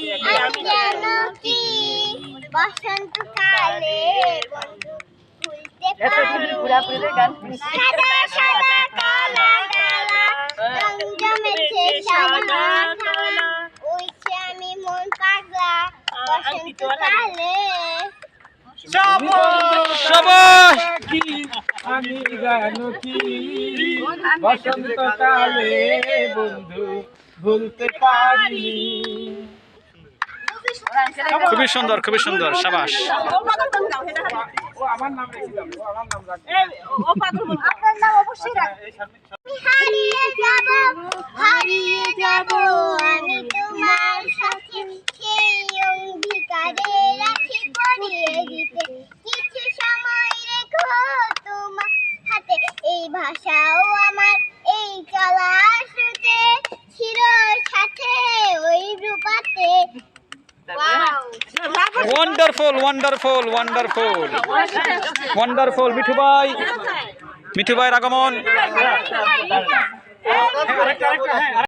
আমি জানো কি বসন্তকালে বন্ধু ভুলতে পারি সাদা সাদা কালা কালা রং জমেছে সাদা কালা ওইছে আমি মন পাগলা বসন্তকালে শাবাশ আমি জানো কি বসন্তকালে বন্ধু ভুলতে পারিনি। খুবই সুন্দর, খুবই সুন্দর, শাবাশ। হারিয়ে যাব আমি তোমার সাথে সেই অঙ্গীকারে রাখি পরিয়ে দিতে কিছু সময় রেখো তোমার হাতে এই ভাষাও আমার এই চলার সুতে ছিল সাথে ওই রূপাতে। Wonderful, wonderful, wonderful, wonderful. Mithu ভাইয়ের আগমন।